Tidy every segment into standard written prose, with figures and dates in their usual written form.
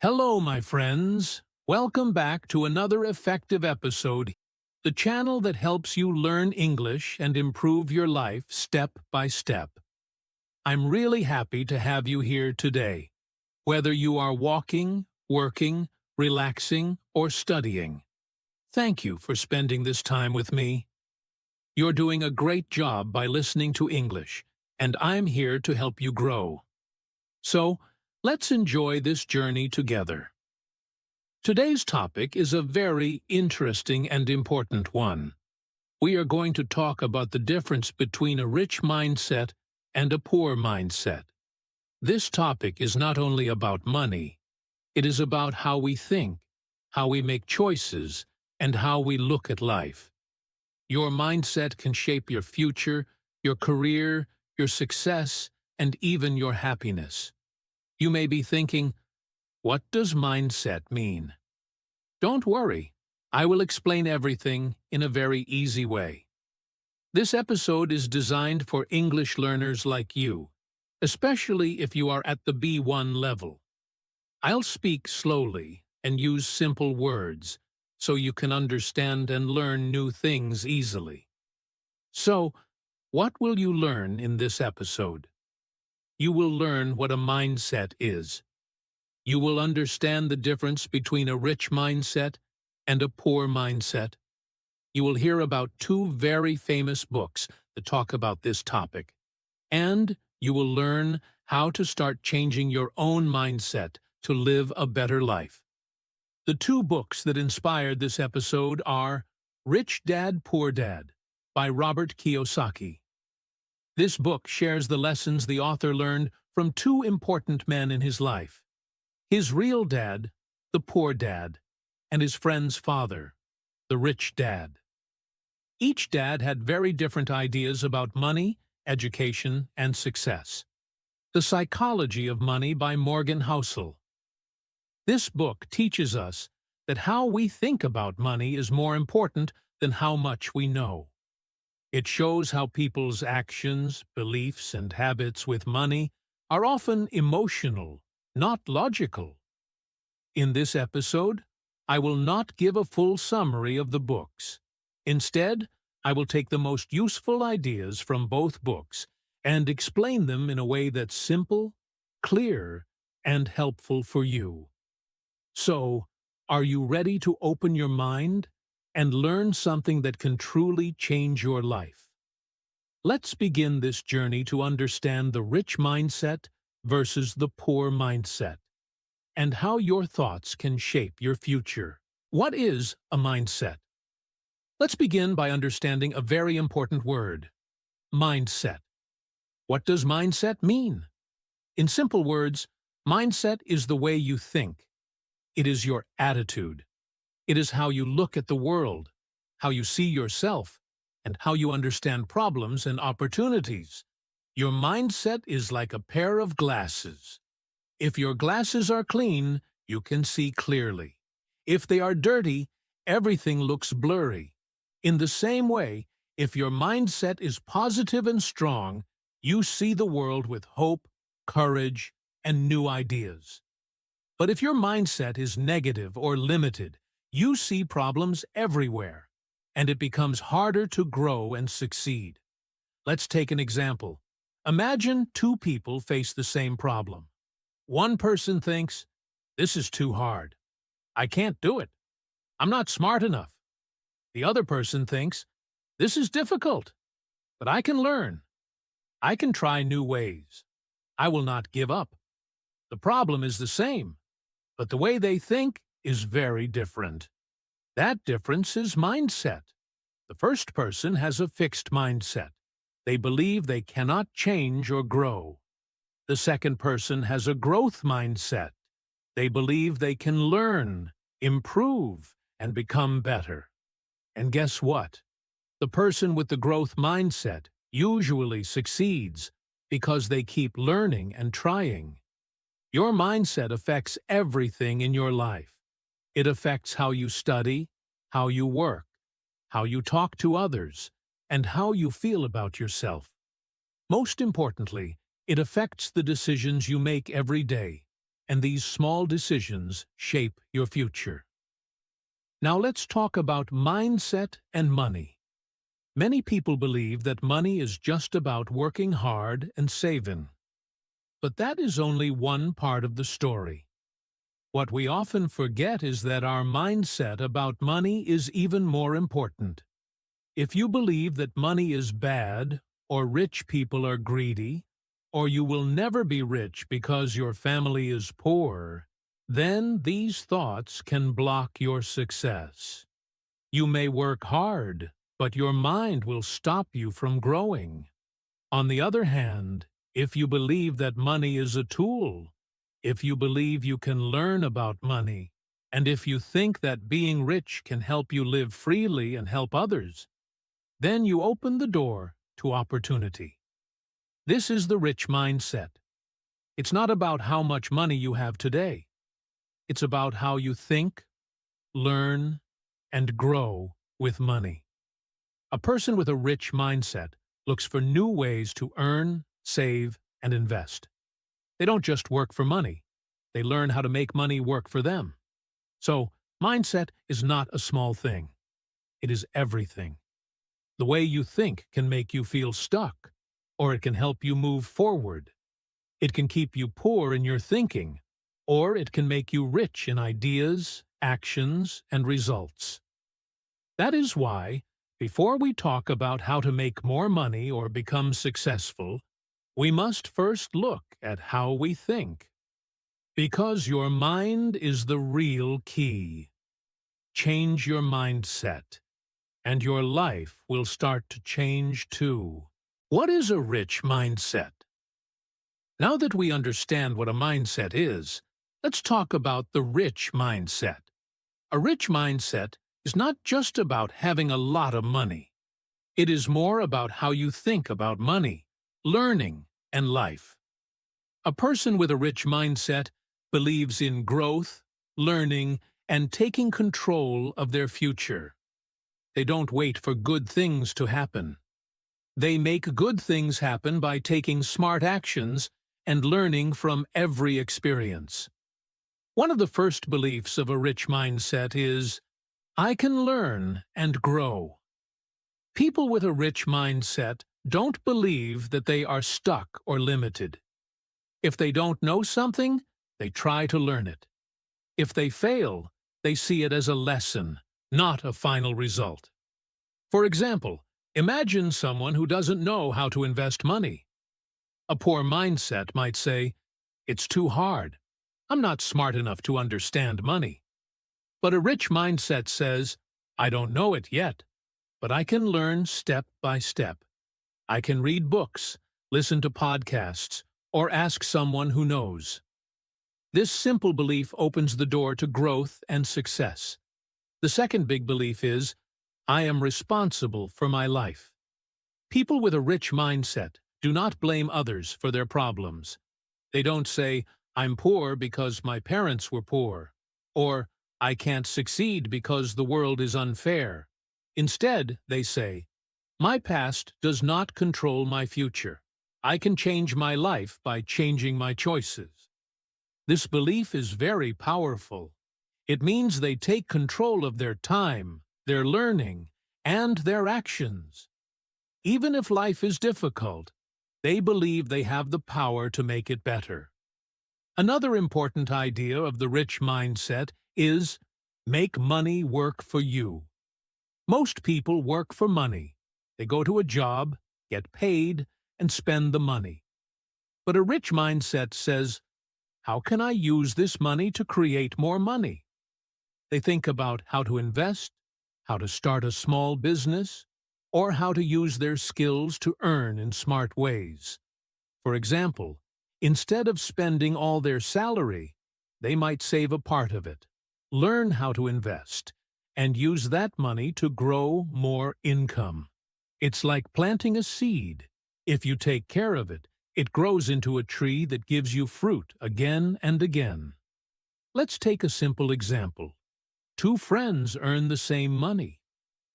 Hello, my friends. Welcome back to another effective episode, the channel that helps you learn English and improve your life step by step. I'm really happy to have you here today, whether you are walking, working, relaxing, or studying. Thank you for spending this time with me. You're doing a great job by listening to English, and I'm here to help you grow. So, let's enjoy this journey together. Today's topic is a very interesting and important one. We are going to talk about the difference between a rich mindset and a poor mindset. This topic is not only about money, it is about how we think, how we make choices, and how we look at life. Your mindset can shape your future, your career, your success, and even your happiness. You may be thinking, what does mindset mean? Don't worry, I will explain everything in a very easy way. This episode is designed for English learners like you, especially if you are at the B1 level. I'll speak slowly and use simple words so you can understand and learn new things easily. So, what will you learn in this episode? You will learn what a mindset is. You will understand the difference between a rich mindset and a poor mindset. You will hear about two very famous books that talk about this topic. And you will learn how to start changing your own mindset to live a better life. The two books that inspired this episode are Rich Dad, Poor Dad by Robert Kiyosaki. This book shares the lessons the author learned from two important men in his life: his real dad, the poor dad, and his friend's father, the rich dad. Each dad had very different ideas about money, education, and success. The Psychology of Money by Morgan Housel. This book teaches us that how we think about money is more important than how much we know. It shows how people's actions, beliefs, and habits with money are often emotional, not logical. In this episode, I will not give a full summary of the books. Instead, I will take the most useful ideas from both books and explain them in a way that's simple, clear, and helpful for you. So, are you ready to open your mind and learn something that can truly change your life? Let's begin this journey to understand the rich mindset versus the poor mindset, and how your thoughts can shape your future. What is a mindset? Let's begin by understanding a very important word: mindset. What does mindset mean? In simple words, mindset is the way you think. It is your attitude. It is how you look at the world, how you see yourself, and how you understand problems and opportunities. Your mindset is like a pair of glasses. If your glasses are clean, you can see clearly. If they are dirty, everything looks blurry. In the same way, if your mindset is positive and strong, you see the world with hope, courage, and new ideas. But if your mindset is negative or limited, you see problems everywhere, and it becomes harder to grow and succeed. Let's take an example. Imagine two people face the same problem. One person thinks, "This is too hard. I can't do it. I'm not smart enough." The other person thinks, "This is difficult, but I can learn. I can try new ways. I will not give up." The problem is the same, but the way they think is very different. That difference is mindset. The first person has a fixed mindset. They believe they cannot change or grow. The second person has a growth mindset. They believe they can learn, improve, and become better. And guess what? The person with the growth mindset usually succeeds because they keep learning and trying. Your mindset affects everything in your life. It affects how you study, how you work, how you talk to others, and how you feel about yourself. Most importantly, it affects the decisions you make every day, and these small decisions shape your future. Now let's talk about mindset and money. Many people believe that money is just about working hard and saving. But that is only one part of the story. What we often forget is that our mindset about money is even more important. If you believe that money is bad, or rich people are greedy, or you will never be rich because your family is poor, then these thoughts can block your success. You may work hard, but your mind will stop you from growing. On the other hand, if you believe that money is a tool, if you believe you can learn about money, and if you think that being rich can help you live freely and help others, then you open the door to opportunity. This is the rich mindset. It's not about how much money you have today. It's about how you think, learn, and grow with money. A person with a rich mindset looks for new ways to earn, save, and invest. They don't just work for money. They learn how to make money work for them. So, mindset is not a small thing. It is everything. The way you think can make you feel stuck, or it can help you move forward. It can keep you poor in your thinking, or it can make you rich in ideas, actions, and results. That is why, before we talk about how to make more money or become successful, we must first look at how we think. Because your mind is the real key. Change your mindset, and your life will start to change too. What is a rich mindset? Now that we understand what a mindset is, let's talk about the rich mindset. A rich mindset is not just about having a lot of money. It is more about how you think about money, learning, and life. A person with a rich mindset believes in growth, learning, and taking control of their future. They don't wait for good things to happen. They make good things happen by taking smart actions and learning from every experience. One of the first beliefs of a rich mindset is, I can learn and grow. People with a rich mindset don't believe that they are stuck or limited. If they don't know something, they try to learn it. If they fail, they see it as a lesson, not a final result. For example, imagine someone who doesn't know how to invest money. A poor mindset might say, it's too hard. I'm not smart enough to understand money. But a rich mindset says, I don't know it yet, but I can learn step by step. I can read books, listen to podcasts, or ask someone who knows. This simple belief opens the door to growth and success. The second big belief is, I am responsible for my life. People with a rich mindset do not blame others for their problems. They don't say, I'm poor because my parents were poor, or I can't succeed because the world is unfair. Instead, they say, my past does not control my future. I can change my life by changing my choices. This belief is very powerful. It means they take control of their time, their learning, and their actions. Even if life is difficult, they believe they have the power to make it better. Another important idea of the rich mindset is make money work for you. Most people work for money. They go to a job, get paid, and spend the money. But a rich mindset says, how can I use this money to create more money? They think about how to invest, how to start a small business, or how to use their skills to earn in smart ways. For example, instead of spending all their salary, they might save a part of it, learn how to invest, and use that money to grow more income. It's like planting a seed. If you take care of it, it grows into a tree that gives you fruit again and again. Let's take a simple example. Two friends earn the same money.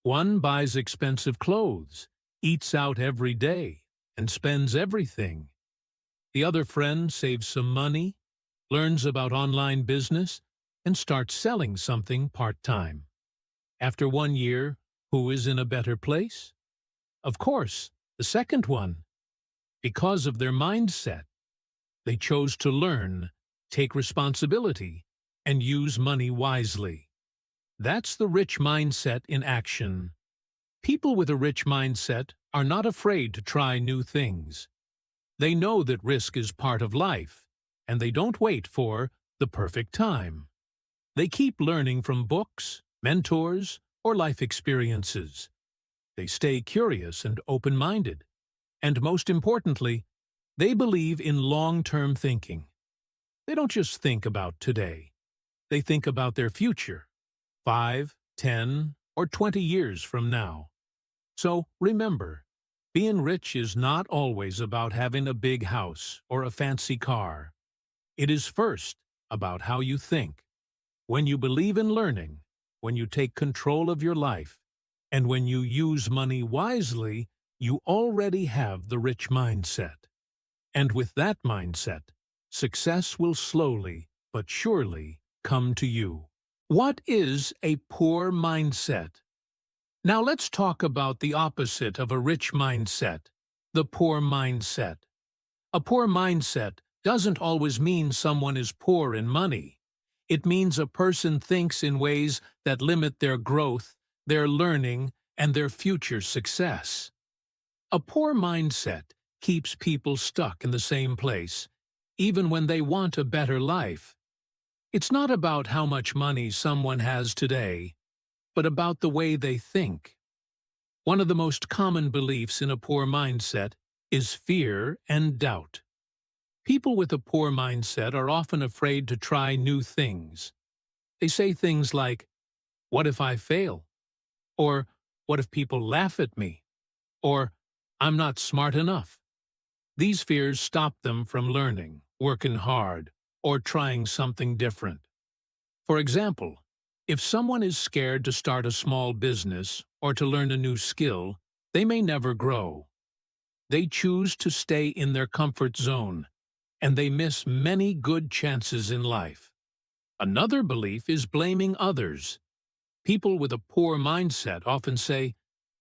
One buys expensive clothes, eats out every day, and spends everything. The other friend saves some money, learns about online business, and starts selling something part-time. After 1 year, who is in a better place? Of course, the second one. Because of their mindset, they chose to learn, take responsibility, and use money wisely. That's the rich mindset in action. People with a rich mindset are not afraid to try new things. They know that risk is part of life, and they don't wait for the perfect time. They keep learning from books, mentors, or life experiences. They stay curious and open-minded. And most importantly, they believe in long-term thinking. They don't just think about today. They think about their future, 5, 10, or 20 years from now. So remember, being rich is not always about having a big house or a fancy car. It is first about how you think. When you believe in learning, when you take control of your life, and when you use money wisely, you already have the rich mindset. And with that mindset, success will slowly but surely come to you. What is a poor mindset? Now let's talk about the opposite of a rich mindset, the poor mindset. A poor mindset doesn't always mean someone is poor in money. It means a person thinks in ways that limit their growth, their learning, and their future success. A poor mindset keeps people stuck in the same place, even when they want a better life. It's not about how much money someone has today, but about the way they think. One of the most common beliefs in a poor mindset is fear and doubt. People with a poor mindset are often afraid to try new things. They say things like, "What if I fail?" Or, "What if people laugh at me?" Or, "I'm not smart enough." These fears stop them from learning, working hard, or trying something different. For example, if someone is scared to start a small business or to learn a new skill, they may never grow. They choose to stay in their comfort zone, and they miss many good chances in life. Another belief is blaming others. People with a poor mindset often say,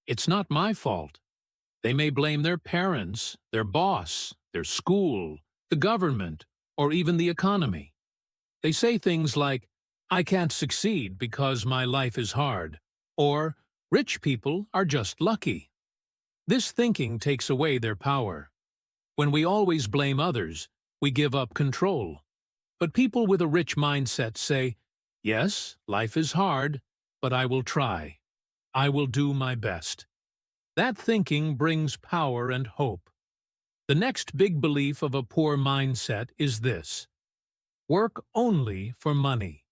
"It's not my fault." They may blame their parents, their boss, their school, the government, or even the economy. They say things like, "I can't succeed because my life is hard," or "Rich people are just lucky." This thinking takes away their power. When we always blame others, we give up control. But people with a rich mindset say, "Yes, life is hard, but I will try. I will do my best." That thinking brings power and hope. The next big belief of a poor mindset is this: work only for money.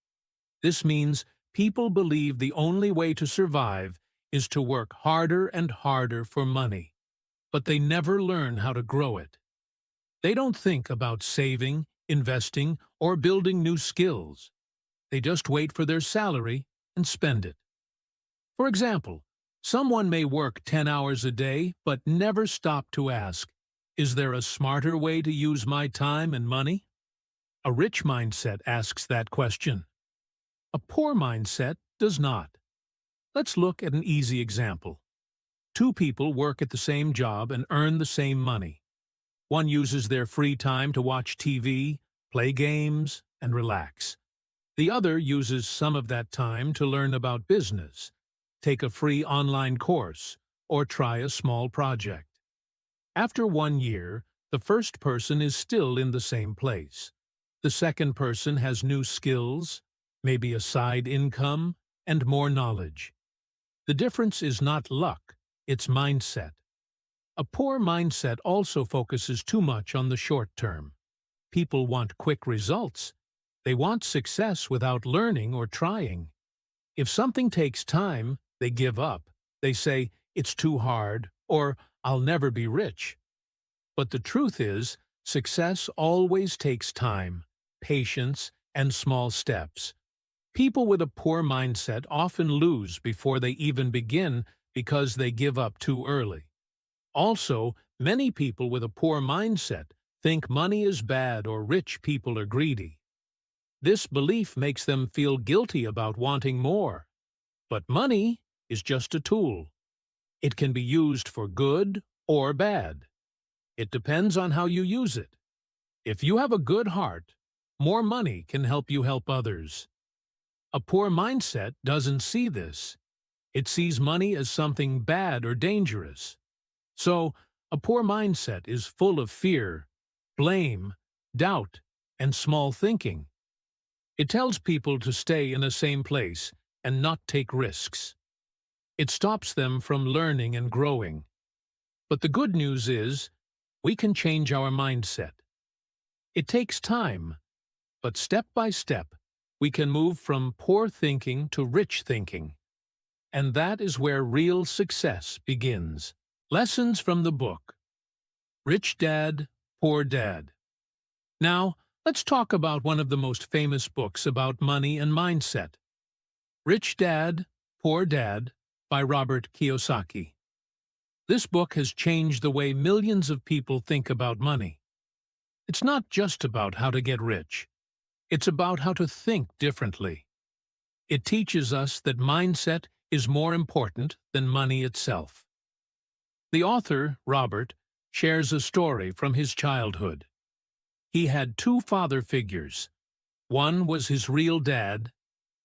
This means people believe the only way to survive is to work harder and harder for money, but they never learn how to grow it. They don't think about saving, investing, or building new skills. They just wait for their salary and spend it. For example, someone may work 10 hours a day but never stop to ask, "Is there a smarter way to use my time and money?" A rich mindset asks that question. A poor mindset does not. Let's look at an easy example. Two people work at the same job and earn the same money. One uses their free time to watch TV, play games, and relax. The other uses some of that time to learn about business, take a free online course, or try a small project. After 1 year, the first person is still in the same place. The second person has new skills, maybe a side income, and more knowledge. The difference is not luck, it's mindset. A poor mindset also focuses too much on the short term. People want quick results. They want success without learning or trying. If something takes time, they give up. They say, "It's too hard," or "I'll never be rich." But the truth is, success always takes time, patience, and small steps. People with a poor mindset often lose before they even begin because they give up too early. Also, many people with a poor mindset think money is bad or rich people are greedy. This belief makes them feel guilty about wanting more. But money is just a tool. It can be used for good or bad. It depends on how you use it. If you have a good heart, more money can help you help others. A poor mindset doesn't see this. It sees money as something bad or dangerous. So, a poor mindset is full of fear, blame, doubt, and small thinking. It tells people to stay in the same place and not take risks. It stops them from learning and growing. But the good news is, we can change our mindset. It takes time, but step by step, we can move from poor thinking to rich thinking. And that is where real success begins. Lessons from the book. Rich Dad, Poor Dad. Now, let's talk about one of the most famous books about money and mindset. Rich Dad, Poor Dad by Robert Kiyosaki. This book has changed the way millions of people think about money. It's not just about how to get rich. It's about how to think differently. It teaches us that mindset is more important than money itself. The author, Robert, shares a story from his childhood. He had two father figures. One was his real dad,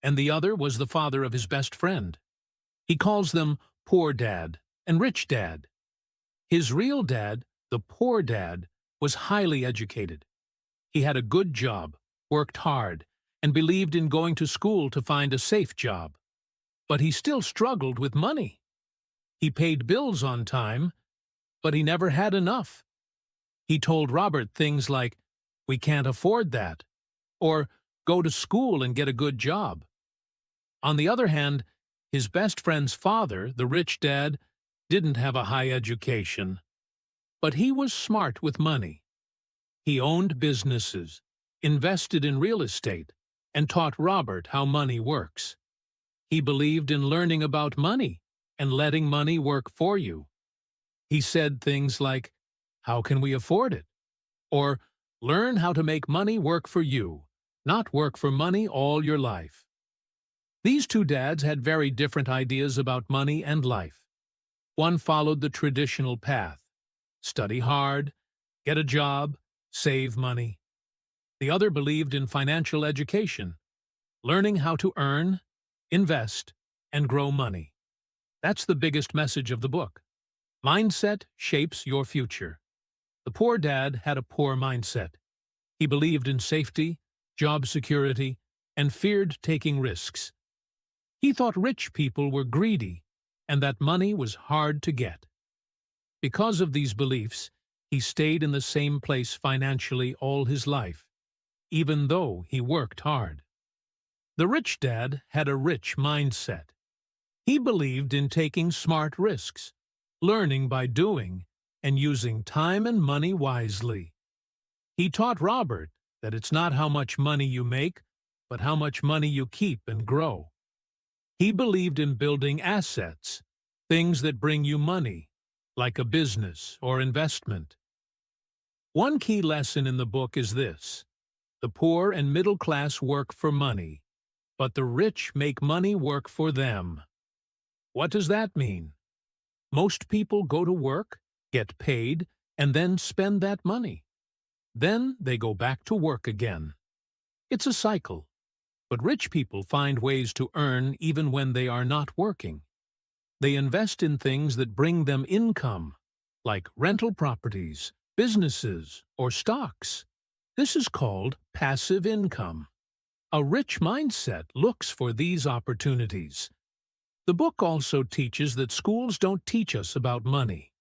and the other was the father of his best friend. He calls them Poor Dad and Rich Dad. His real dad, the poor dad, was highly educated. He had a good job, worked hard, and believed in going to school to find a safe job. But he still struggled with money. He paid bills on time, but he never had enough. He told Robert things like, "We can't afford that," or "Go to school and get a good job." On the other hand, his best friend's father, the rich dad, didn't have a high education. But he was smart with money. He owned businesses, invested in real estate, and taught Robert how money works. He believed in learning about money and letting money work for you. He said things like, "How can we afford it?" Or, "Learn how to make money work for you, not work for money all your life." These two dads had very different ideas about money and life. One followed the traditional path: study hard, get a job, save money. The other believed in financial education, learning how to earn, invest, and grow money. That's the biggest message of the book. Mindset shapes your future. The poor dad had a poor mindset. He believed in safety, job security, and feared taking risks. He thought rich people were greedy and that money was hard to get. Because of these beliefs, he stayed in the same place financially all his life, even though he worked hard. The rich dad had a rich mindset. He believed in taking smart risks, learning by doing, and using time and money wisely. He taught Robert that it's not how much money you make, but how much money you keep and grow. He believed in building assets, things that bring you money, like a business or investment. One key lesson in the book is this: the poor and middle class work for money, but the rich make money work for them. What does that mean? Most people go to work, get paid, and then spend that money. Then they go back to work again. It's a cycle. But rich people find ways to earn even when they are not working. They invest in things that bring them income, like rental properties, businesses, or stocks. This is called passive income. A rich mindset looks for these opportunities. The book also teaches that schools don't teach us about money.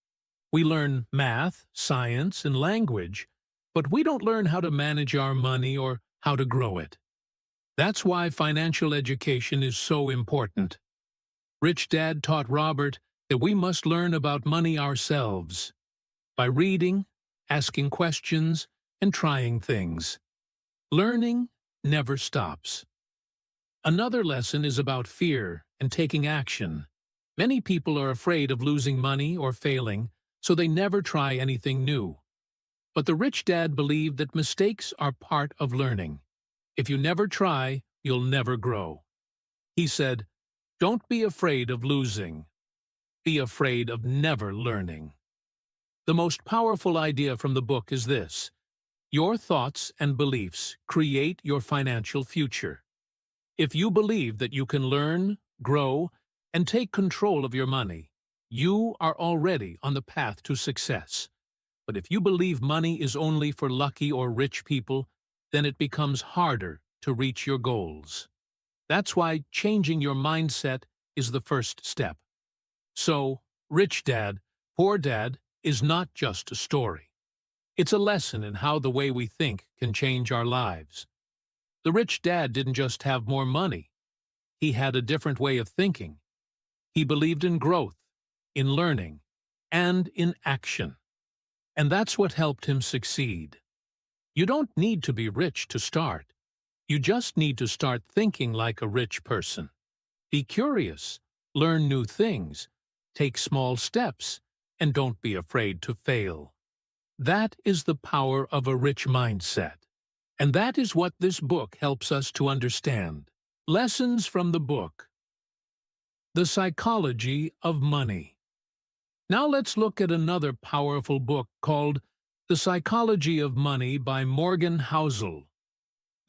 We learn math, science, and language, but we don't learn how to manage our money or how to grow it. That's why financial education is so important. Rich Dad taught Robert that we must learn about money ourselves, by reading, asking questions, and trying things. Learning never stops. Another lesson is about fear and taking action. Many people are afraid of losing money or failing, so they never try anything new. But the rich dad believed that mistakes are part of learning. If you never try, you'll never grow. He said, "Don't be afraid of losing. Be afraid of never learning." The most powerful idea from the book is this: your thoughts and beliefs create your financial future. If you believe that you can learn, grow, and take control of your money, you are already on the path to success. But if you believe money is only for lucky or rich people, then it becomes harder to reach your goals. That's why changing your mindset is the first step. So, Rich Dad, Poor Dad is not just a story. It's a lesson in how the way we think can change our lives. The rich dad didn't just have more money. He had a different way of thinking. He believed in growth, in learning, and in action. And that's what helped him succeed. You don't need to be rich to start. You just need to start thinking like a rich person. Be curious, learn new things, take small steps, and don't be afraid to fail. That is the power of a rich mindset. And that is what this book helps us to understand. Lessons from the book. The Psychology of Money. Now let's look at another powerful book called The Psychology of Money by Morgan Housel.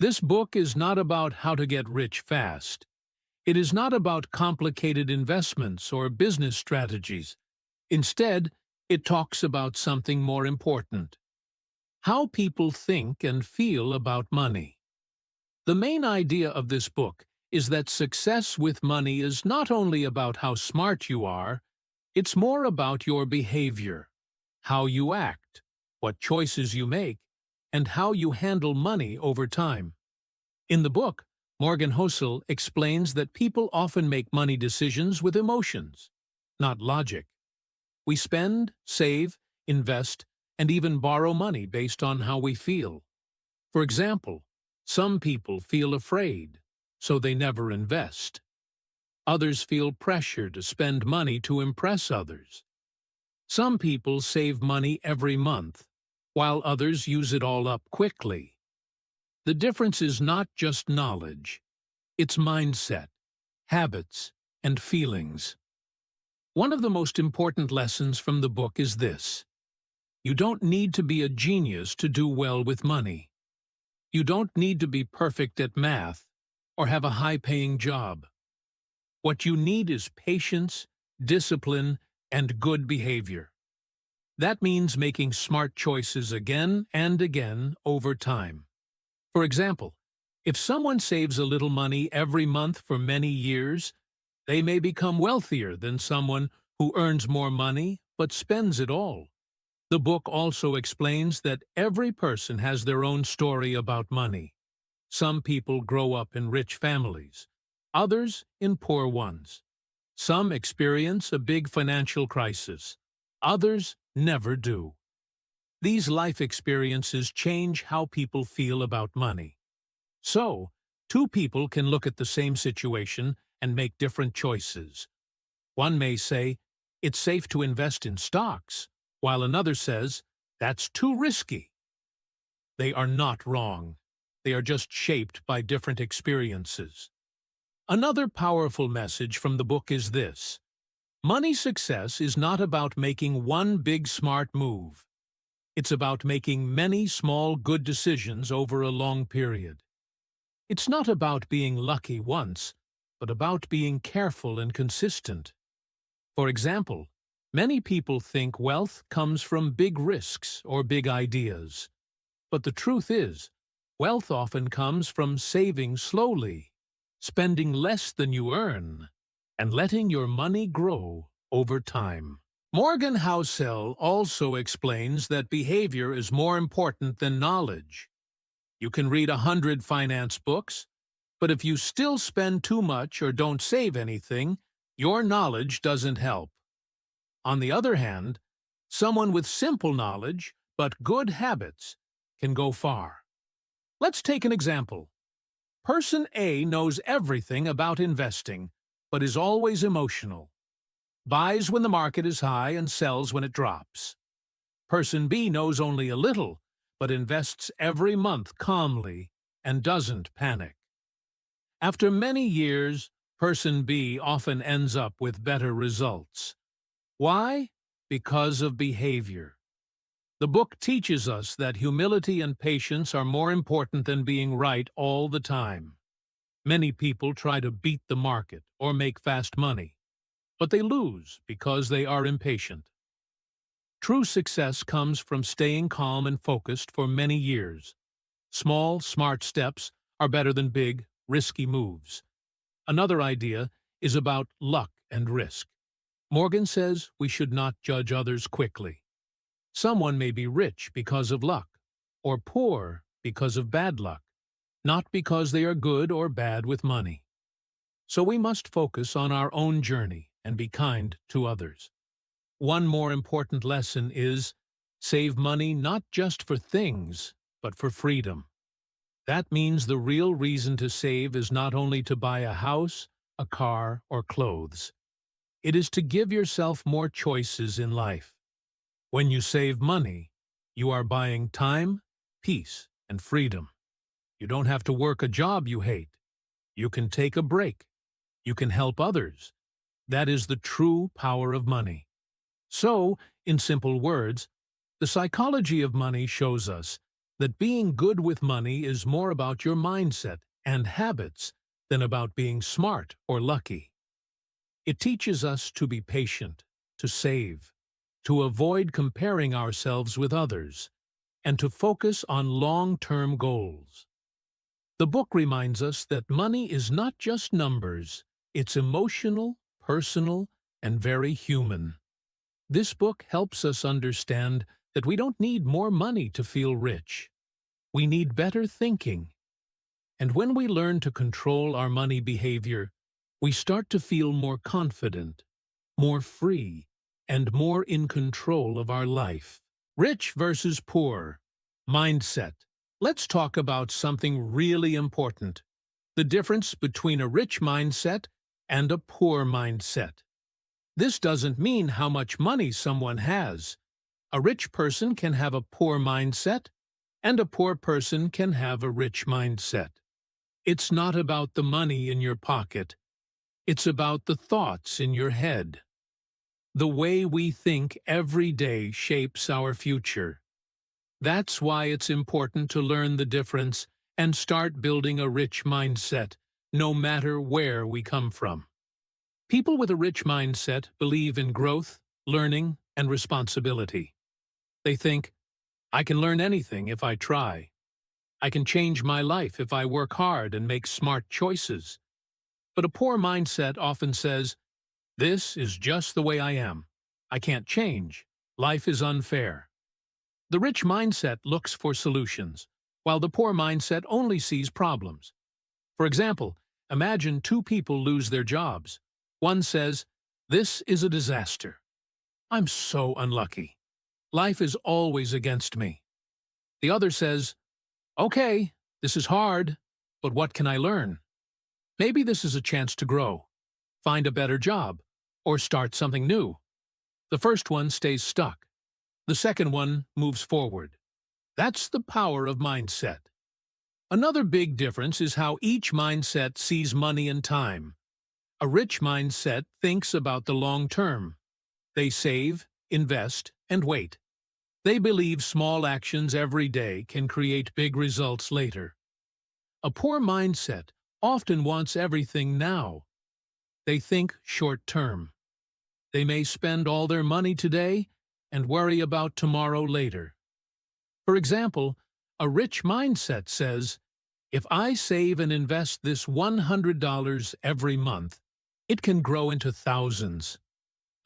This book is not about how to get rich fast. It is not about complicated investments or business strategies. Instead, it talks about something more important: how people think and feel about money. The main idea of this book is that success with money is not only about how smart you are, it's more about your behavior, how you act, what choices you make, and how you handle money over time. In the book, Morgan Housel explains that people often make money decisions with emotions, not logic. We spend, save, invest, and even borrow money based on how we feel. For example, some people feel afraid, so they never invest. Others feel pressure to spend money to impress others. Some people save money every month, while others use it all up quickly. The difference is not just knowledge, it's mindset, habits, and feelings. One of the most important lessons from the book is this: you don't need to be a genius to do well with money. You don't need to be perfect at math or have a high-paying job. What you need is patience, discipline, and good behavior. That means making smart choices again and again over time. For example, if someone saves a little money every month for many years, they may become wealthier than someone who earns more money but spends it all. The book also explains that every person has their own story about money. Some people grow up in rich families, others in poor ones. Some experience a big financial crisis, others never do. These life experiences change how people feel about money. So, two people can look at the same situation and make different choices. One may say, "It's safe to invest in stocks," while another says, "That's too risky." They are not wrong. They are just shaped by different experiences. Another powerful message from the book is this: money success is not about making one big smart move. It's about making many small good decisions over a long period. It's not about being lucky once, but about being careful and consistent. For example, many people think wealth comes from big risks or big ideas. But the truth is, wealth often comes from saving slowly, spending less than you earn, and letting your money grow over time. Morgan Housel also explains that behavior is more important than knowledge. You can read 100 finance books, but if you still spend too much or don't save anything, your knowledge doesn't help. On the other hand, someone with simple knowledge but good habits can go far. Let's take an example. Person A knows everything about investing, but is always emotional. Buys when the market is high and sells when it drops. Person B knows only a little, but invests every month calmly, and doesn't panic. After many years, person B often ends up with better results. Why? Because of behavior. The book teaches us that humility and patience are more important than being right all the time. Many people try to beat the market or make fast money, but they lose because they are impatient. True success comes from staying calm and focused for many years. Small, smart steps are better than big, risky moves. Another idea is about luck and risk. Morgan says we should not judge others quickly. Someone may be rich because of luck, or poor because of bad luck, not because they are good or bad with money. So we must focus on our own journey and be kind to others. One more important lesson is save money not just for things, but for freedom. That means the real reason to save is not only to buy a house, a car, or clothes. It is to give yourself more choices in life. When you save money, you are buying time, peace, and freedom. You don't have to work a job you hate. You can take a break. You can help others. That is the true power of money. So, in simple words, the psychology of money shows us that being good with money is more about your mindset and habits than about being smart or lucky. It teaches us to be patient, to save, to avoid comparing ourselves with others, and to focus on long-term goals. The book reminds us that money is not just numbers, it's emotional, personal, and very human. This book helps us understand that we don't need more money to feel rich. We need better thinking. And when we learn to control our money behavior, we start to feel more confident, more free, and more in control of our life. Rich versus poor. Mindset. Let's talk about something really important: the difference between a rich mindset and a poor mindset. This doesn't mean how much money someone has. A rich person can have a poor mindset, and a poor person can have a rich mindset. It's not about the money in your pocket. It's about the thoughts in your head. The way we think every day shapes our future. That's why it's important to learn the difference and start building a rich mindset, no matter where we come from. People with a rich mindset believe in growth, learning, and responsibility. They think, I can learn anything if I try. I can change my life if I work hard and make smart choices. But a poor mindset often says, this is just the way I am. I can't change. Life is unfair. The rich mindset looks for solutions, while the poor mindset only sees problems. For example, imagine two people lose their jobs. One says, this is a disaster. I'm so unlucky. Life is always against me. The other says, okay, this is hard, but what can I learn? Maybe this is a chance to grow, find a better job, or start something new. The first one stays stuck. The second one moves forward. That's the power of mindset. Another big difference is how each mindset sees money and time. A rich mindset thinks about the long term. They save, invest, and wait. They believe small actions every day can create big results later. A poor mindset often wants everything now. They think short term. They may spend all their money today and worry about tomorrow later. For example, a rich mindset says, if I save and invest this $100 every month, it can grow into thousands.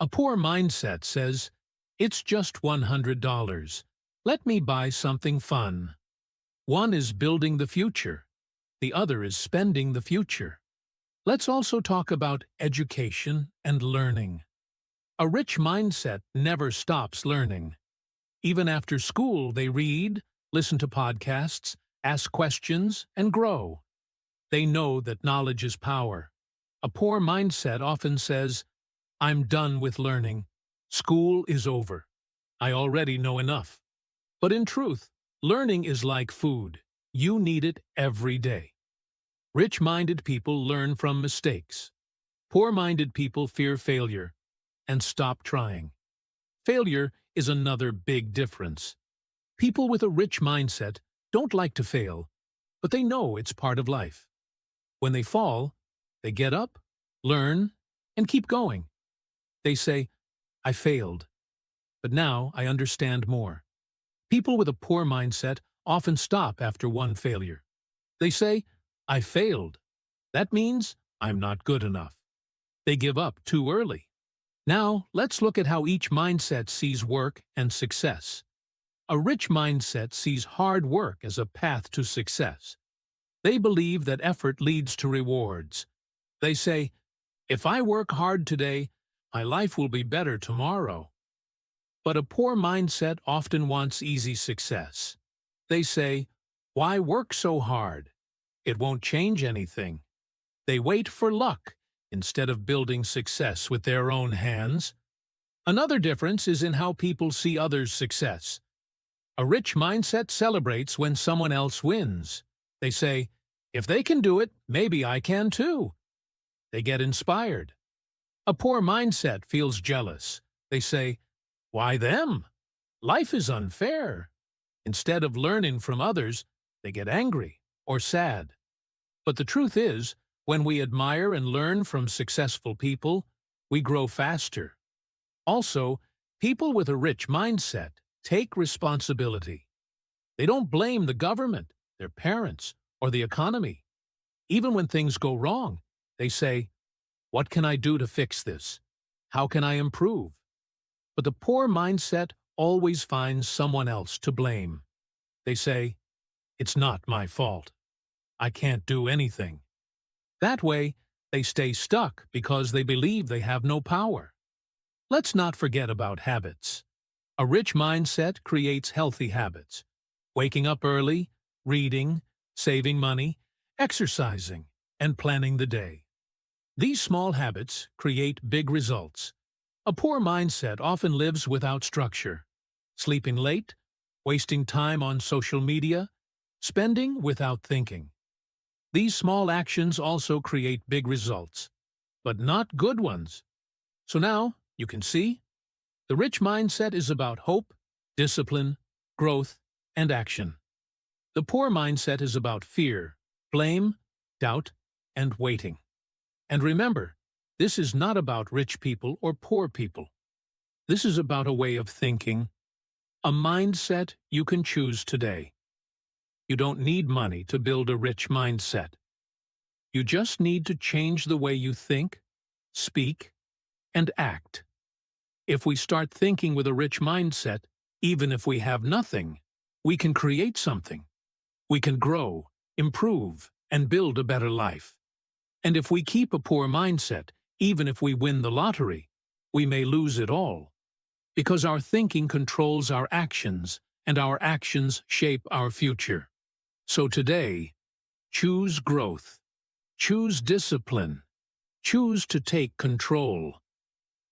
A poor mindset says, it's just $100. Let me buy something fun. One is building the future. The other is spending the future. Let's also talk about education and learning. A rich mindset never stops learning. Even after school, they read, listen to podcasts, ask questions, and grow. They know that knowledge is power. A poor mindset often says, I'm done with learning. School is over. I already know enough. But in truth, learning is like food. You need it every day. Rich-minded people learn from mistakes. Poor-minded people fear failure and stop trying. Failure is another big difference. People with a rich mindset don't like to fail, but they know it's part of life. When they fall, they get up, learn, and keep going. They say, I failed, but now I understand more. People with a poor mindset often stop after one failure. They say, I failed. That means I'm not good enough. They give up too early. Now, let's look at how each mindset sees work and success. A rich mindset sees hard work as a path to success. They believe that effort leads to rewards. They say, if I work hard today, my life will be better tomorrow. But a poor mindset often wants easy success. They say, why work so hard? It won't change anything. They wait for luck instead of building success with their own hands. Another difference is in how people see others' success. A rich mindset celebrates when someone else wins. They say, if they can do it, maybe I can too. They get inspired. A poor mindset feels jealous. They say, why them? Life is unfair. Instead of learning from others, they get angry or sad. But the truth is, when we admire and learn from successful people, we grow faster. Also, people with a rich mindset take responsibility. They don't blame the government, their parents, or the economy. Even when things go wrong, they say, what can I do to fix this? How can I improve? But the poor mindset always finds someone else to blame. They say, it's not my fault. I can't do anything. That way, they stay stuck because they believe they have no power. Let's not forget about habits. A rich mindset creates healthy habits. Waking up early, reading, saving money, exercising, and planning the day. These small habits create big results. A poor mindset often lives without structure, sleeping late, wasting time on social media, spending without thinking. These small actions also create big results, but not good ones. So now, you can see, the rich mindset is about hope, discipline, growth, and action. The poor mindset is about fear, blame, doubt, and waiting. And remember, this is not about rich people or poor people. This is about a way of thinking, a mindset you can choose today. You don't need money to build a rich mindset. You just need to change the way you think, speak, and act. If we start thinking with a rich mindset, even if we have nothing, we can create something. We can grow, improve, and build a better life. And if we keep a poor mindset, even if we win the lottery, we may lose it all. Because our thinking controls our actions, and our actions shape our future. So today, choose growth. Choose discipline. Choose to take control.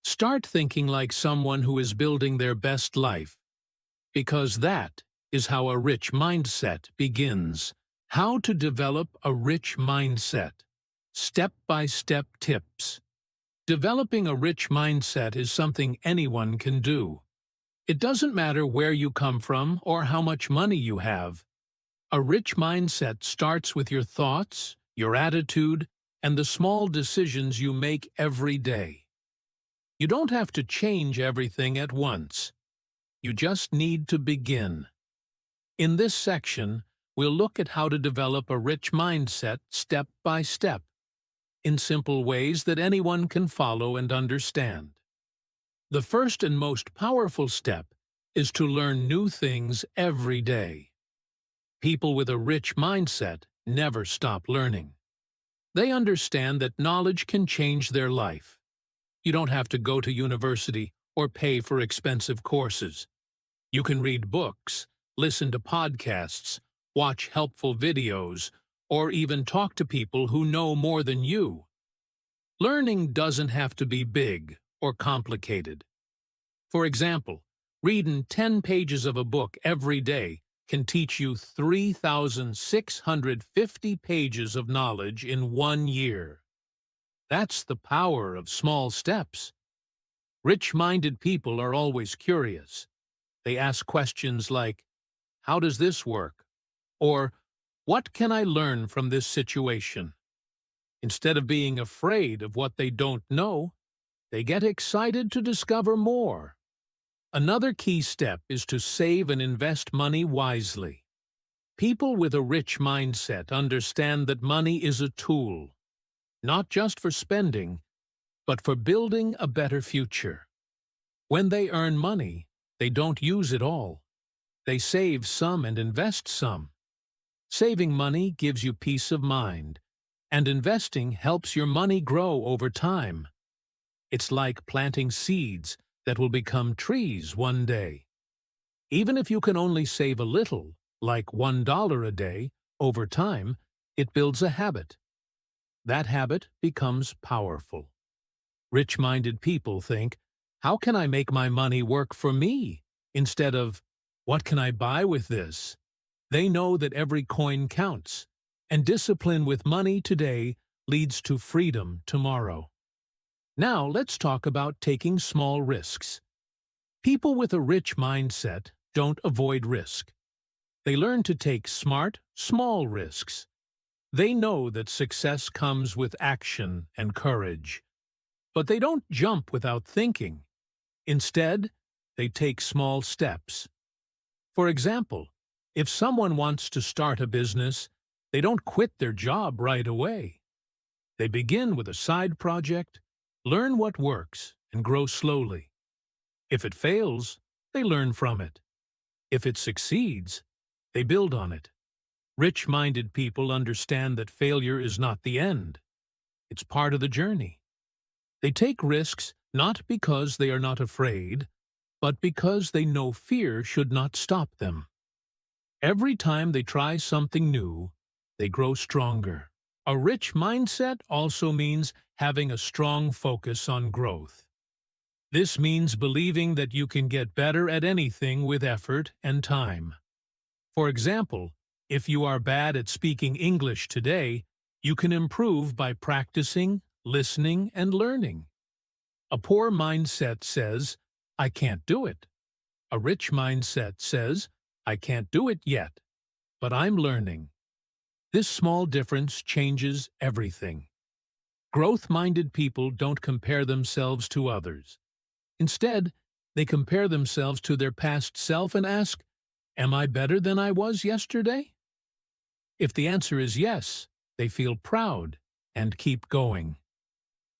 Start thinking like someone who is building their best life. Because that is how a rich mindset begins. How to develop a rich mindset. Step-by-step tips. Developing a rich mindset is something anyone can do. It doesn't matter where you come from or how much money you have. A rich mindset starts with your thoughts, your attitude, and the small decisions you make every day. You don't have to change everything at once. You just need to begin. In this section, we'll look at how to develop a rich mindset step by step, in simple ways that anyone can follow and understand. The first and most powerful step is to learn new things every day. People with a rich mindset never stop learning. They understand that knowledge can change their life. You don't have to go to university or pay for expensive courses. You can read books, listen to podcasts, watch helpful videos, or even talk to people who know more than you. Learning doesn't have to be big or complicated. For example, reading 10 pages of a book every day can teach you 3,650 pages of knowledge in 1 year. That's the power of small steps. Rich-minded people are always curious. They ask questions like, "How does this work?" Or, "What can I learn from this situation?" Instead of being afraid of what they don't know, they get excited to discover more. Another key step is to save and invest money wisely. People with a rich mindset understand that money is a tool, not just for spending, but for building a better future. When they earn money, they don't use it all. They save some and invest some. Saving money gives you peace of mind, and investing helps your money grow over time. It's like planting seeds that will become trees one day. Even if you can only save a little, like $1 a day, over time, it builds a habit. That habit becomes powerful. Rich-minded people think, "How can I make my money work for me?" instead of, "What can I buy with this?" They know that every coin counts, and discipline with money today leads to freedom tomorrow. Now let's talk about taking small risks. People with a rich mindset don't avoid risk. They learn to take smart, small risks. They know that success comes with action and courage. But they don't jump without thinking. Instead, they take small steps. For example, if someone wants to start a business, they don't quit their job right away. They begin with a side project, learn what works, and grow slowly. If it fails, they learn from it. If it succeeds, they build on it. Rich-minded people understand that failure is not the end. It's part of the journey. They take risks not because they are not afraid, but because they know fear should not stop them. Every time they try something new, they grow stronger. A rich mindset also means having a strong focus on growth. This means believing that you can get better at anything with effort and time. For example, if you are bad at speaking English today, you can improve by practicing, listening, and learning. A poor mindset says, "I can't do it." A rich mindset says, "I can't do it yet, but I'm learning." This small difference changes everything. Growth-minded people don't compare themselves to others. Instead, they compare themselves to their past self and ask, "Am I better than I was yesterday?" If the answer is yes, they feel proud and keep going.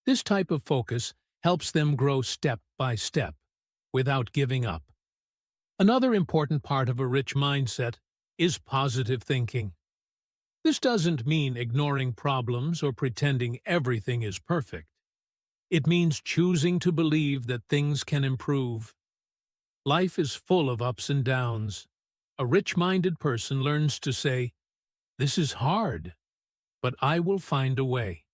This type of focus helps them grow step by step, without giving up. Another important part of a rich mindset is positive thinking. This doesn't mean ignoring problems or pretending everything is perfect. It means choosing to believe that things can improve. Life is full of ups and downs. A rich-minded person learns to say, "This is hard, but I will find a way."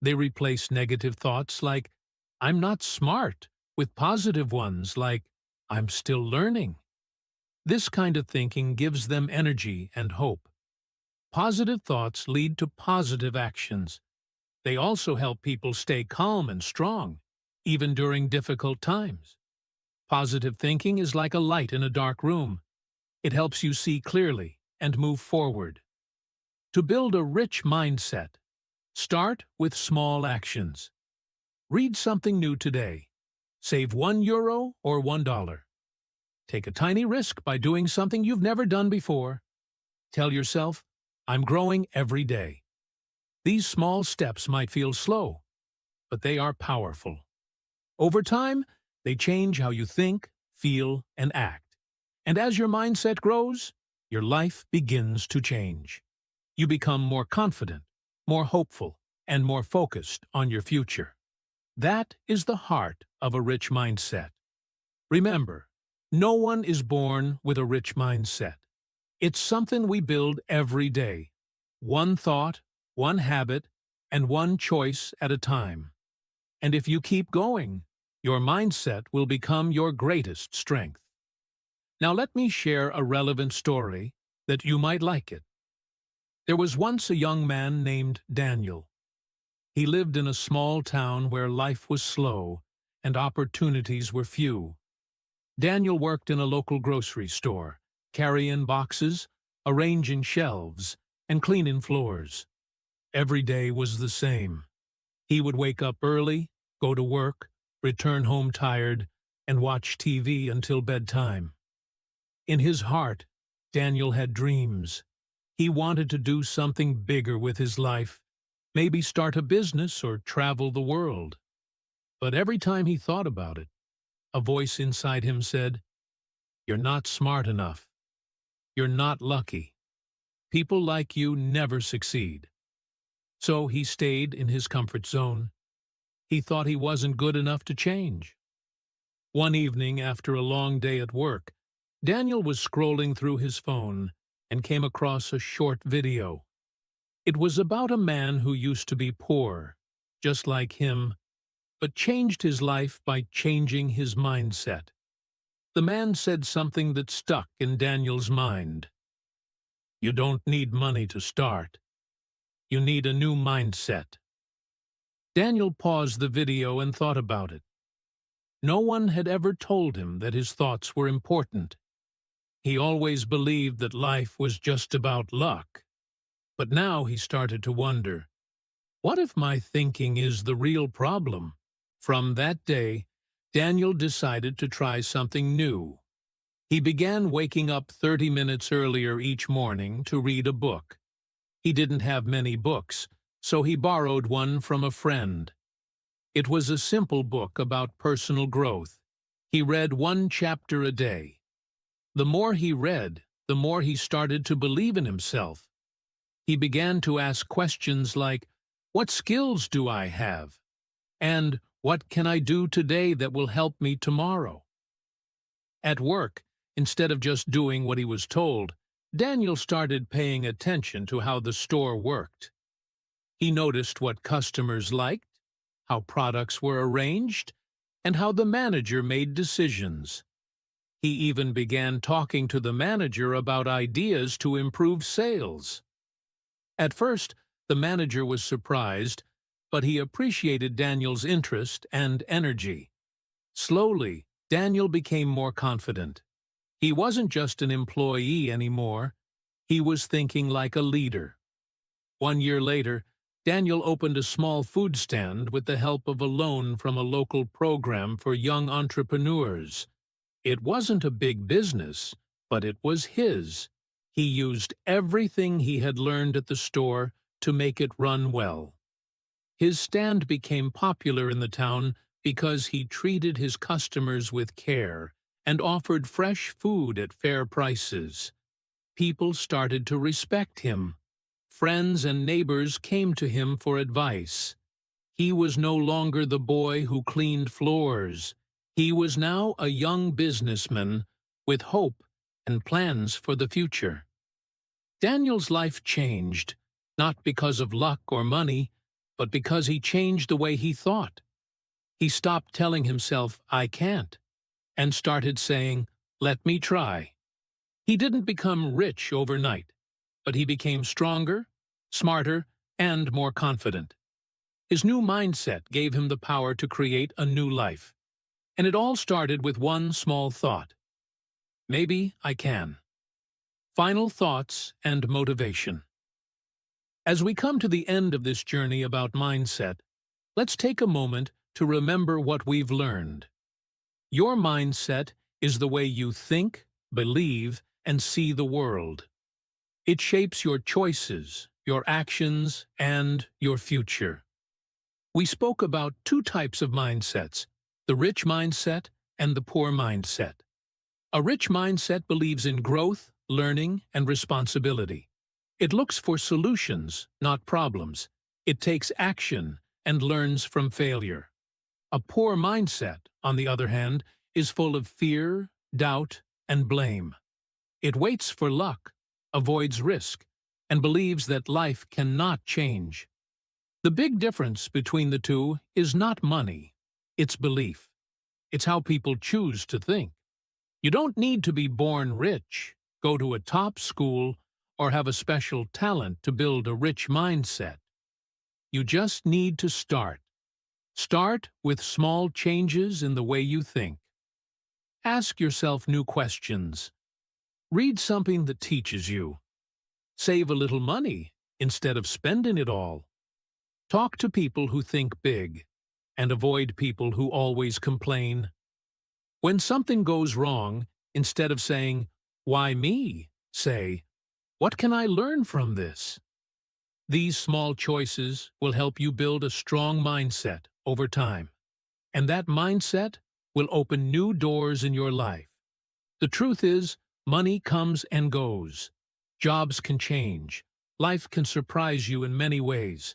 They replace negative thoughts like, "I'm not smart," with positive ones like, "I'm still learning." This kind of thinking gives them energy and hope. Positive thoughts lead to positive actions. They also help people stay calm and strong, even during difficult times. Positive thinking is like a light in a dark room. It helps you see clearly and move forward. To build a rich mindset, start with small actions. Read something new today. Save €1 or $1. Take a tiny risk by doing something you've never done before. Tell yourself, "I'm growing every day." These small steps might feel slow, but they are powerful. Over time, they change how you think, feel, and act. And as your mindset grows, your life begins to change. You become more confident, more hopeful, and more focused on your future. That is the heart of a rich mindset. Remember, no one is born with a rich mindset. It's something we build every day. One thought, one habit, and one choice at a time. And if you keep going, your mindset will become your greatest strength. Now let me share a relevant story that you might like it. There was once a young man named Daniel. He lived in a small town where life was slow and opportunities were few. Daniel worked in a local grocery store, carrying boxes, arranging shelves, and cleaning floors. Every day was the same. He would wake up early, go to work, return home tired, and watch TV until bedtime. In his heart, Daniel had dreams. He wanted to do something bigger with his life, maybe start a business or travel the world. But every time he thought about it, a voice inside him said, "You're not smart enough. You're not lucky. People like you never succeed." So he stayed in his comfort zone. He thought he wasn't good enough to change. One evening, after a long day at work, Daniel was scrolling through his phone and came across a short video. It was about a man who used to be poor, just like him, but changed his life by changing his mindset. The man said something that stuck in Daniel's mind. "You don't need money to start. You need a new mindset." Daniel paused the video and thought about it. No one had ever told him that his thoughts were important. He always believed that life was just about luck. But now he started to wonder, what if my thinking is the real problem? From that day, Daniel decided to try something new. He began waking up 30 minutes earlier each morning to read a book. He didn't have many books, so he borrowed one from a friend. It was a simple book about personal growth. He read one chapter a day. The more he read, the more he started to believe in himself. He began to ask questions like, "What skills do I have?" And "What can I do today that will help me tomorrow?" At work, instead of just doing what he was told, Daniel started paying attention to how the store worked. He noticed what customers liked, how products were arranged, and how the manager made decisions. He even began talking to the manager about ideas to improve sales. At first, the manager was surprised, but he appreciated Daniel's interest and energy. Slowly, Daniel became more confident. He wasn't just an employee anymore. He was thinking like a leader. 1 year later, Daniel opened a small food stand with the help of a loan from a local program for young entrepreneurs. It wasn't a big business, but it was his. He used everything he had learned at the store to make it run well. His stand became popular in the town because he treated his customers with care and offered fresh food at fair prices. People started to respect him. Friends and neighbors came to him for advice. He was no longer the boy who cleaned floors. He was now a young businessman with hope and plans for the future. Daniel's life changed, not because of luck or money, but because he changed the way he thought. He stopped telling himself, "I can't," and started saying, "Let me try." He didn't become rich overnight, but he became stronger, smarter, and more confident. His new mindset gave him the power to create a new life. And it all started with one small thought. Maybe I can. Final thoughts and motivation. As we come to the end of this journey about mindset, let's take a moment to remember what we've learned. Your mindset is the way you think, believe, and see the world. It shapes your choices, your actions, and your future. We spoke about two types of mindsets: the rich mindset and the poor mindset. A rich mindset believes in growth, learning, and responsibility. It looks for solutions, not problems. It takes action and learns from failure. A poor mindset, on the other hand, is full of fear, doubt, and blame. It waits for luck, avoids risk, and believes that life cannot change. The big difference between the two is not money, it's belief. It's how people choose to think. You don't need to be born rich, go to a top school, or have a special talent to build a rich mindset. You just need to start. Start with small changes in the way you think. Ask yourself new questions. Read something that teaches you. Save a little money instead of spending it all. Talk to people who think big, and avoid people who always complain. When something goes wrong, instead of saying, "Why me?" say, "What can I learn from this?" These small choices will help you build a strong mindset over time, and that mindset will open new doors in your life. The truth is, money comes and goes. Jobs can change. Life can surprise you in many ways.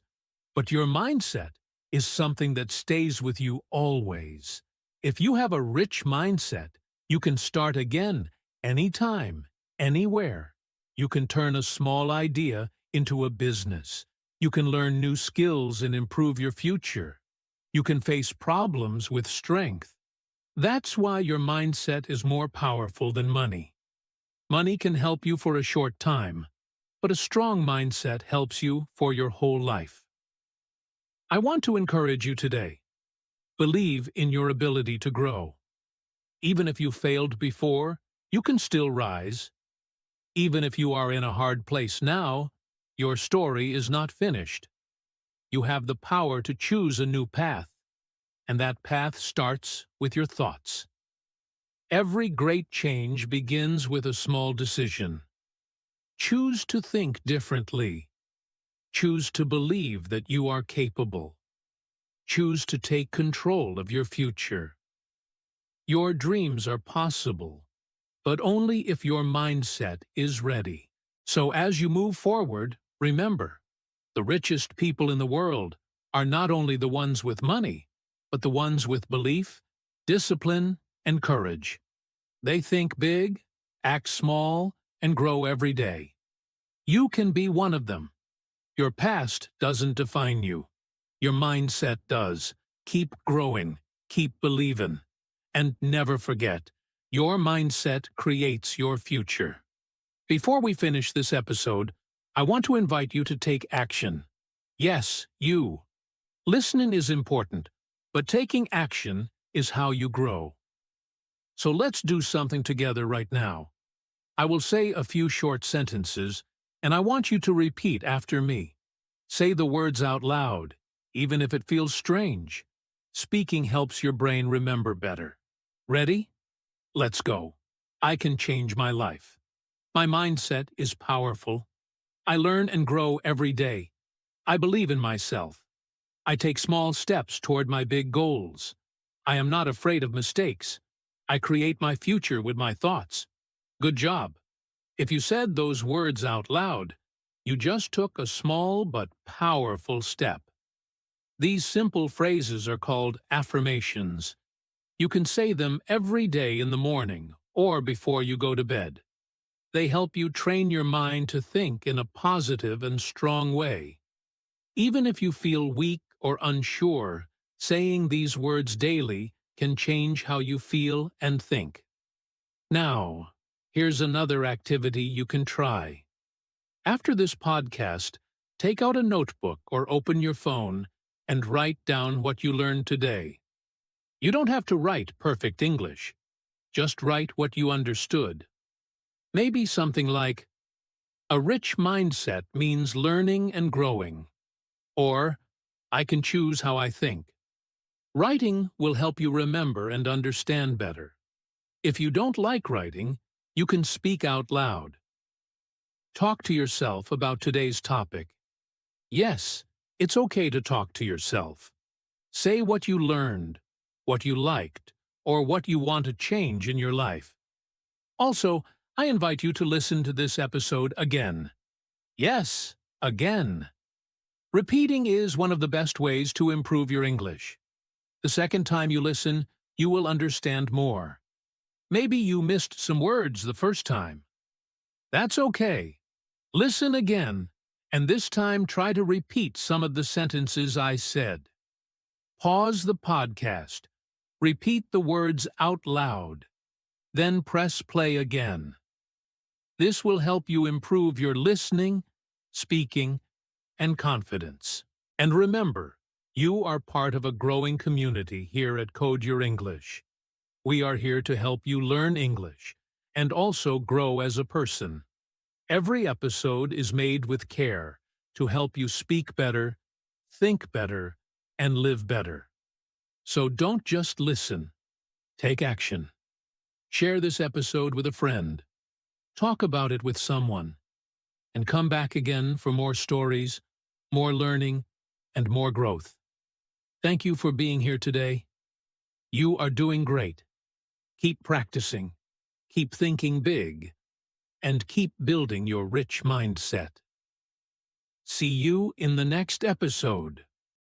But your mindset is something that stays with you always. If you have a rich mindset, you can start again, anytime, anywhere. You can turn a small idea into a business. You can learn new skills and improve your future. You can face problems with strength. That's why your mindset is more powerful than money. Money can help you for a short time, but a strong mindset helps you for your whole life. I want to encourage you today. Believe in your ability to grow. Even if you failed before, you can still rise. Even if you are in a hard place now, your story is not finished. You have the power to choose a new path, and that path starts with your thoughts. Every great change begins with a small decision. Choose to think differently. Choose to believe that you are capable. Choose to take control of your future. Your dreams are possible, but only if your mindset is ready. So as you move forward, remember, the richest people in the world are not only the ones with money, but the ones with belief, discipline, and courage. They think big, act small, and grow every day. You can be one of them. Your past doesn't define you. Your mindset does. Keep growing, keep believing, and never forget, your mindset creates your future. Before we finish this episode, I want to invite you to take action. Yes, you. Listening is important, but taking action is how you grow. So let's do something together right now. I will say a few short sentences, and I want you to repeat after me. Say the words out loud, even if it feels strange. Speaking helps your brain remember better. Ready? Let's go. I can change my life. My mindset is powerful. I learn and grow every day. I believe in myself. I take small steps toward my big goals. I am not afraid of mistakes. I create my future with my thoughts. Good job. If you said those words out loud, you just took a small but powerful step. These simple phrases are called affirmations. You can say them every day in the morning or before you go to bed. They help you train your mind to think in a positive and strong way. Even if you feel weak or unsure, saying these words daily can change how you feel and think. Now, here's another activity you can try. After this podcast, take out a notebook or open your phone and write down what you learned today. You don't have to write perfect English. Just write what you understood. Maybe something like, "A rich mindset means learning and growing," or "I can choose how I think." Writing will help you remember and understand better. If you don't like writing, you can speak out loud. Talk to yourself about today's topic. Yes, it's okay to talk to yourself. Say what you learned, what you liked, or what you want to change in your life. Also, I invite you to listen to this episode again. Yes, again. Repeating is one of the best ways to improve your English. The second time you listen, you will understand more. Maybe you missed some words the first time. That's okay. Listen again, and this time try to repeat some of the sentences I said. Pause the podcast. Repeat the words out loud. Then press play again. This will help you improve your listening, speaking, and confidence. And remember, you are part of a growing community here at Code Your English. We are here to help you learn English and also grow as a person. Every episode is made with care to help you speak better, think better, and live better. So don't just listen. Take action. Share this episode with a friend. Talk about it with someone. And come back again for more stories, more learning, and more growth. Thank you for being here today. You are doing great. Keep practicing, keep thinking big, and keep building your rich mindset. See you in the next episode.